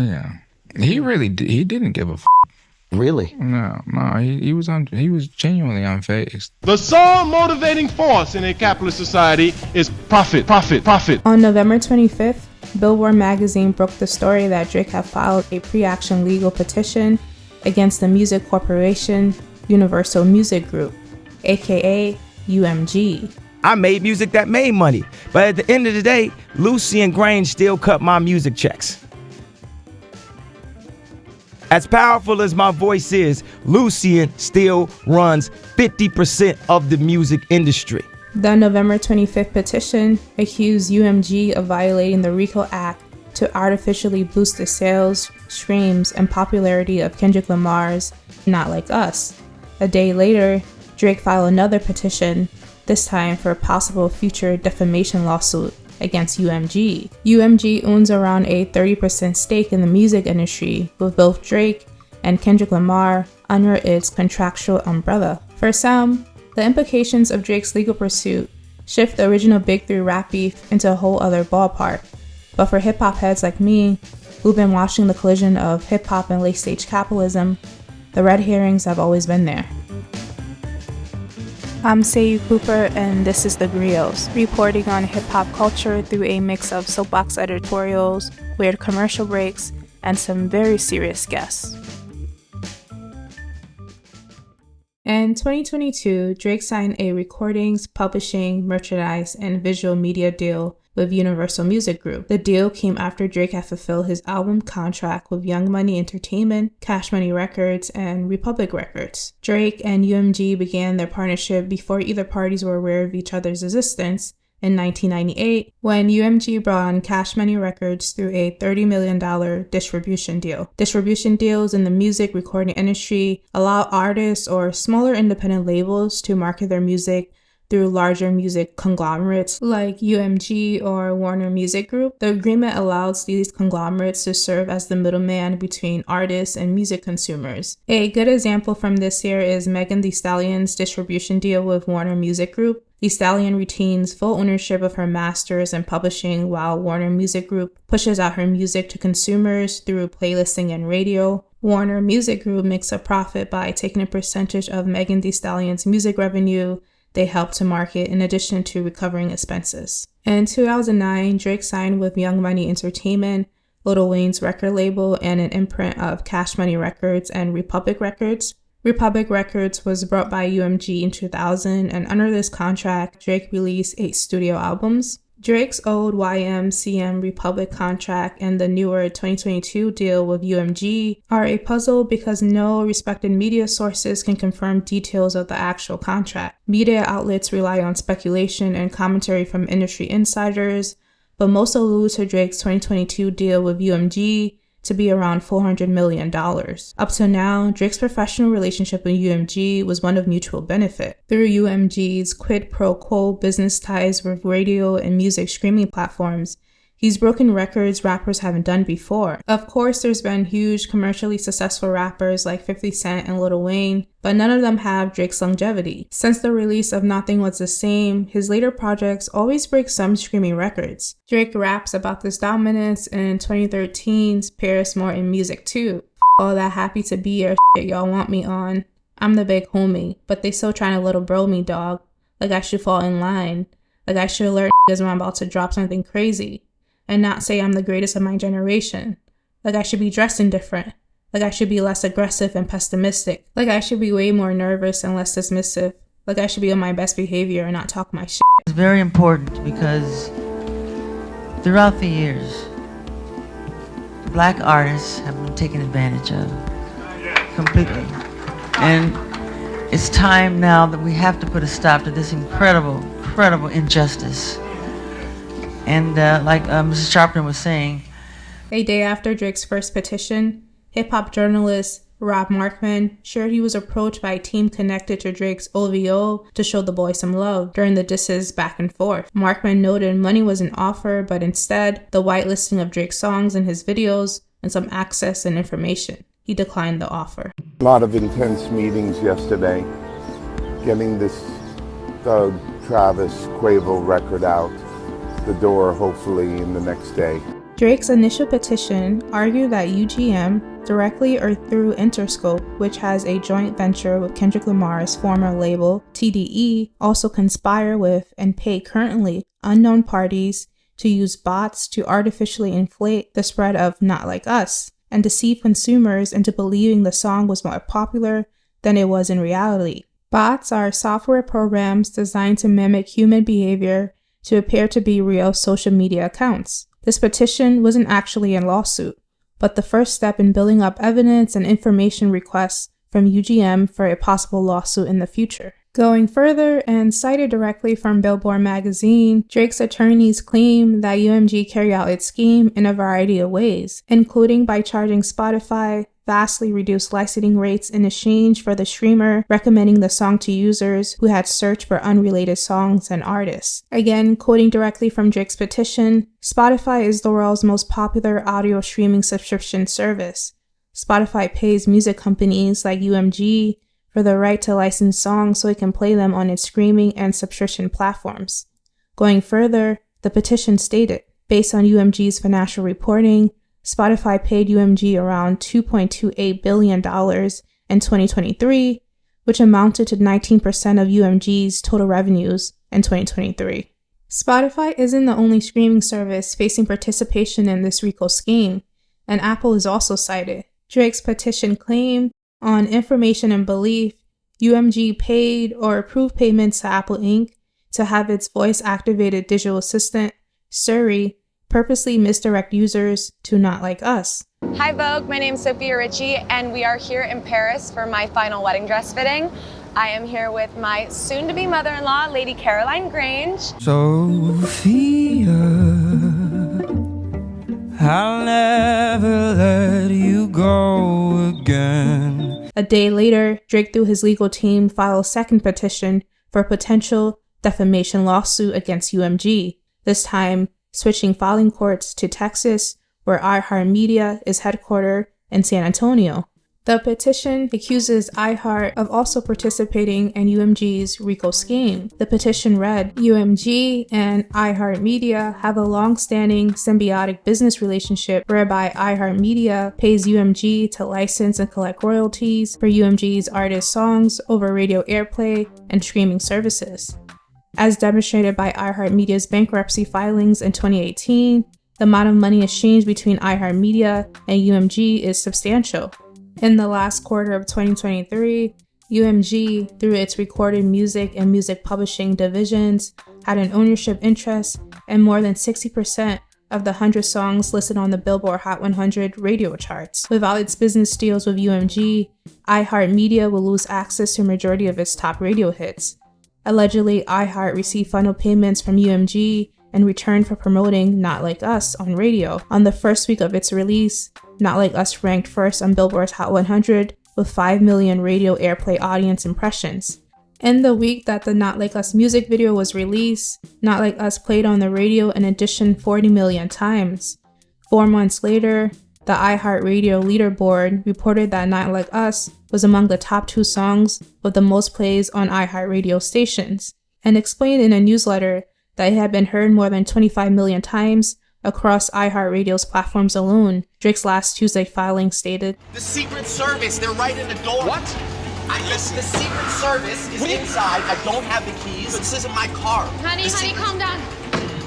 Yeah. He didn't give a Really? No, he was genuinely unfazed. The sole motivating force in a capitalist society is profit, profit, profit. On November 25th, Billboard magazine broke the story that Drake had filed a pre-action legal petition against the music corporation Universal Music Group, aka UMG. I made music that made money, but at the end of the day, Lucian Grange still cut my music checks. As powerful as my voice is, Lucian still runs 50% of the music industry. The November 25th petition accused UMG of violating the RICO Act to artificially boost the sales, streams, and popularity of Kendrick Lamar's Not Like Us. A day later, Drake filed another petition, this time for a possible future defamation lawsuit against UMG. UMG owns around a 30% stake in the music industry, with both Drake and Kendrick Lamar under its contractual umbrella. For some, the implications of Drake's legal pursuit shift the original Big Three rap beef into a whole other ballpark. But for hip-hop heads like me, who've been watching the collision of hip-hop and late-stage capitalism, the red herrings have always been there. I'm Sayou Cooper, and this is The Griots, reporting on hip-hop culture through a mix of soapbox editorials, weird commercial breaks, and some very serious guests. In 2022, Drake signed a recordings, publishing, merchandise, and visual media deal with Universal Music Group. The deal came after Drake had fulfilled his album contract with Young Money Entertainment, Cash Money Records, and Republic Records. Drake and UMG began their partnership before either parties were aware of each other's existence in 1998, when UMG brought on Cash Money Records through a $30 million distribution deal. Distribution deals in the music recording industry allow artists or smaller independent labels to market their music through larger music conglomerates like UMG or Warner Music Group. The agreement allows these conglomerates to serve as the middleman between artists and music consumers. A good example from this year is Megan Thee Stallion's distribution deal with Warner Music Group. Thee Stallion retains full ownership of her masters and publishing, while Warner Music Group pushes out her music to consumers through playlisting and radio. Warner Music Group makes a profit by taking a percentage of Megan Thee Stallion's music revenue they help to market, in addition to recovering expenses. In 2009, Drake signed with Young Money Entertainment, Lil Wayne's record label, and an imprint of Cash Money Records and Republic Records. Republic Records was bought by UMG in 2000, and under this contract, Drake released 8 studio albums. Drake's old YMCM Republic contract and the newer 2022 deal with UMG are a puzzle because no respected media sources can confirm details of the actual contract. Media outlets rely on speculation and commentary from industry insiders, but most allude to Drake's 2022 deal with UMG to be around $400 million. Up to now, Drake's professional relationship with UMG was one of mutual benefit. Through UMG's quid pro quo business ties with radio and music streaming platforms, he's broken records rappers haven't done before. Of course, there's been huge commercially successful rappers like 50 Cent and Lil Wayne, but none of them have Drake's longevity. Since the release of Nothing Was the Same, his later projects always break some streaming records. Drake raps about this dominance in 2013's Paris Morton Music 2. All that happy to be here shit y'all want me on. I'm the big homie, but they still trying to little bro me, dog. Like I should fall in line. Like I should alert when I'm about to drop something crazy. And not say I'm the greatest of my generation. Like I should be dressing different. Like I should be less aggressive and pessimistic. Like I should be way more nervous and less dismissive. Like I should be on my best behavior and not talk my shit. It's very important because throughout the years, black artists have been taken advantage of completely. And it's time now that we have to put a stop to this incredible injustice. And like Mrs. Sharpton was saying, a day after Drake's first petition, hip-hop journalist Rob Markman shared he was approached by a team connected to Drake's OVO to show the boy some love during the disses back and forth. Markman noted money wasn't offered, but instead the whitelisting of Drake's songs and his videos and some access and information. He declined the offer. A lot of intense meetings yesterday, getting this Thug Travis Quavo record out the door hopefully in the next day. Drake's initial petition argued that UGM, directly or through Interscope, which has a joint venture with Kendrick Lamar's former label, TDE, also conspire with and pay currently unknown parties to use bots to artificially inflate the spread of Not Like Us and deceive consumers into believing the song was more popular than it was in reality. Bots are software programs designed to mimic human behavior to appear to be real social media accounts. This petition wasn't actually a lawsuit, but the first step in building up evidence and information requests from UGM for a possible lawsuit in the future. Going further, and cited directly from Billboard magazine, Drake's attorneys claim that UMG carried out its scheme in a variety of ways, including by charging Spotify vastly reduced licensing rates in exchange for the streamer recommending the song to users who had searched for unrelated songs and artists. Again, quoting directly from Drake's petition, Spotify is the world's most popular audio streaming subscription service. Spotify pays music companies like UMG for the right to license songs so it can play them on its streaming and subscription platforms. Going further, the petition stated, based on UMG's financial reporting, Spotify paid UMG around $2.28 billion in 2023, which amounted to 19% of UMG's total revenues in 2023. Spotify isn't the only streaming service facing participation in this RICO scheme, and Apple is also cited. Drake's petition claimed, on information and belief, UMG paid or approved payments to Apple Inc. to have its voice-activated digital assistant, Siri, purposely misdirect users to Not Like Us. Hi Vogue, my name is Sophia Ritchie and we are here in Paris for my final wedding dress fitting. I am here with my soon-to-be mother-in-law, Lady Caroline Grange. Sophia, I'll never let you go again. A day later, Drake through his legal team filed a second petition for a potential defamation lawsuit against UMG, this time switching filing courts to Texas, where iHeartMedia is headquartered in San Antonio. The petition accuses iHeart of also participating in UMG's RICO scheme. The petition read, UMG and iHeartMedia have a long-standing symbiotic business relationship whereby iHeartMedia pays UMG to license and collect royalties for UMG's artist songs over radio airplay and streaming services. As demonstrated by iHeartMedia's bankruptcy filings in 2018, the amount of money exchanged between iHeartMedia and UMG is substantial. In the last quarter of 2023, UMG, through its recorded music and music publishing divisions, had an ownership interest in more than 60% of the 100 songs listed on the Billboard Hot 100 radio charts. Without its business deals with UMG, iHeartMedia will lose access to a majority of its top radio hits. Allegedly, iHeart received final payments from UMG in return for promoting Not Like Us on radio. On the first week of its release, Not Like Us ranked first on Billboard's Hot 100 with 5 million radio airplay audience impressions. In the week that the Not Like Us music video was released, Not Like Us played on the radio an additional 40 million times. 4 months later, the iHeartRadio leaderboard reported that Not Like Us was among the top 2 songs with the most plays on iHeartRadio stations, and explained in a newsletter that it had been heard more than 25 million times across iHeartRadio's platforms alone. Drake's last Tuesday filing stated, The Secret Service, they're right in the door. What? The Secret Service is inside. I don't have the keys. This isn't my car. Honey, calm down.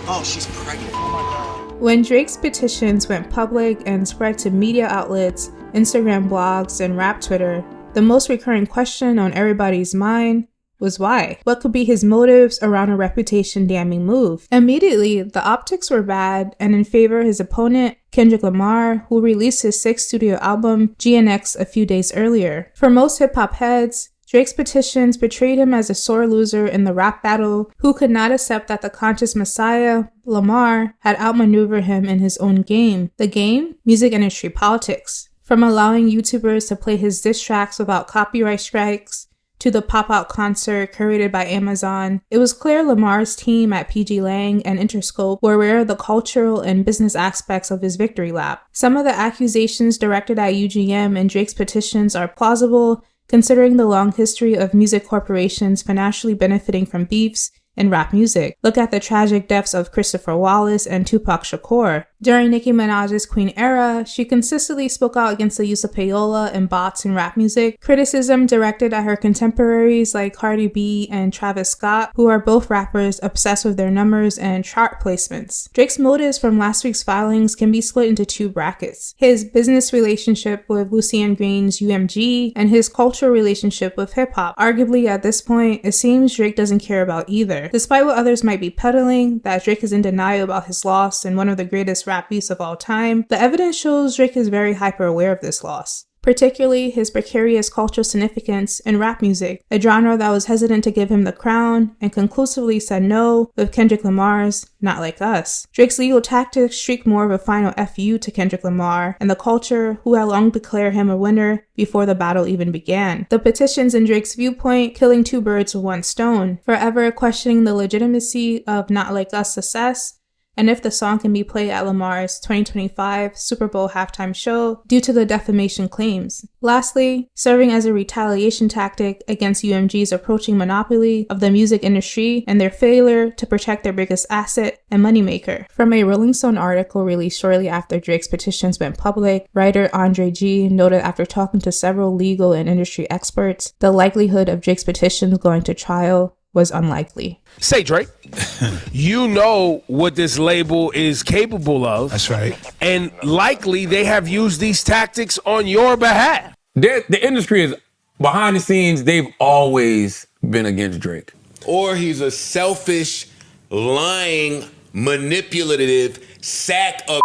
Oh, she's pregnant. Oh my God. When Drake's petitions went public and spread to media outlets, Instagram blogs, and rap Twitter, the most recurring question on everybody's mind was why? What could be his motives around a reputation-damning move? Immediately, the optics were bad and in favor of his opponent, Kendrick Lamar, who released his 6th studio album, GNX, a few days earlier. For most hip-hop heads, Drake's petitions portrayed him as a sore loser in the rap battle who could not accept that the conscious messiah, Lamar, had outmaneuvered him in his own game. The game? Music industry politics. From allowing YouTubers to play his diss tracks without copyright strikes, to the pop-out concert curated by Amazon, it was clear Lamar's team at PG Lang and Interscope were aware of the cultural and business aspects of his victory lap. Some of the accusations directed at UGM and Drake's petitions are plausible, considering the long history of music corporations financially benefiting from beefs in rap music. Look at the tragic deaths of Christopher Wallace and Tupac Shakur. During Nicki Minaj's Queen era, she consistently spoke out against the use of payola and bots in rap music, criticism directed at her contemporaries like Cardi B and Travis Scott, who are both rappers obsessed with their numbers and chart placements. Drake's motives from last week's filings can be split into two brackets: his business relationship with Lucian Grainge's UMG and his cultural relationship with hip-hop. Arguably, at this point, it seems Drake doesn't care about either. Despite what others might be peddling, that Drake is in denial about his loss and one of the greatest rap beats of all time, the evidence shows Drake is very hyper-aware of this loss, particularly his precarious cultural significance in rap music, a genre that was hesitant to give him the crown and conclusively said no with Kendrick Lamar's Not Like Us. Drake's legal tactics streak more of a final FU to Kendrick Lamar and the culture, who had long declared him a winner before the battle even began. The petitions in Drake's viewpoint, killing two birds with one stone, forever questioning the legitimacy of Not Like Us' success, and if the song can be played at Lamar's 2025 Super Bowl halftime show due to the defamation claims. Lastly, serving as a retaliation tactic against UMG's approaching monopoly of the music industry and their failure to protect their biggest asset and moneymaker. From a Rolling Stone article released shortly after Drake's petitions went public, writer Andre G. noted after talking to several legal and industry experts, the likelihood of Drake's petitions going to trial was unlikely. Say, Drake, you know what this label is capable of. That's right. And likely they have used these tactics on your behalf. The industry is behind the scenes. They've always been against Drake. Or he's a selfish, lying, manipulative sack of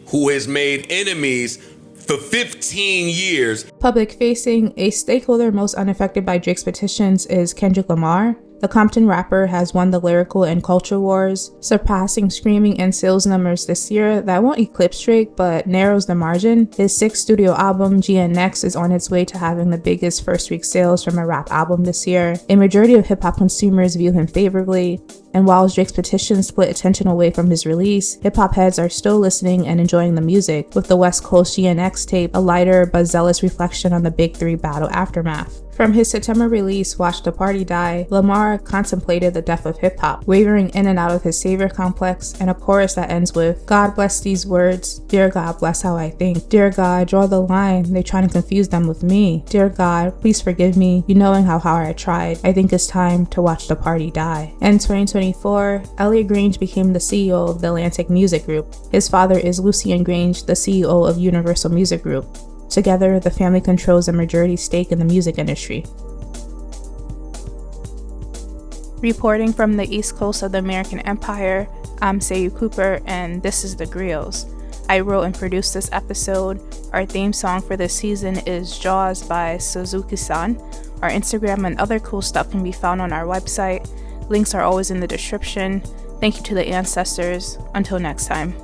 who has made enemies for 15 years. Public facing, a stakeholder most unaffected by Drake's petitions is Kendrick Lamar. The Compton rapper has won the lyrical and culture wars, surpassing streaming and sales numbers this year that won't eclipse Drake but narrows the margin. His sixth studio album, GNX, is on its way to having the biggest first week sales from a rap album this year. A majority of hip-hop consumers view him favorably, and while Drake's petition split attention away from his release, hip-hop heads are still listening and enjoying the music, with the West Coast GNX tape a lighter but zealous reflection on the Big Three battle aftermath. From his September release, Watch the Party Die, Lamar contemplated the death of hip-hop, wavering in and out of his savior complex, and a chorus that ends with, "God bless these words, dear God bless how I think. Dear God, draw the line, they trying to confuse them with me. Dear God, please forgive me, you knowing how hard I tried. I think it's time to watch the party die." In 2024, Elliot Grainge became the CEO of the Atlantic Music Group. His father is Lucian Grainge, the CEO of Universal Music Group. Together, the family controls a majority stake in the music industry. Reporting from the east coast of the American Empire, I'm Sayou Cooper, and this is The Griots. I wrote and produced this episode. Our theme song for this season is Jaws by Suzuki-san. Our Instagram and other cool stuff can be found on our website. Links are always in the description. Thank you to the ancestors. Until next time.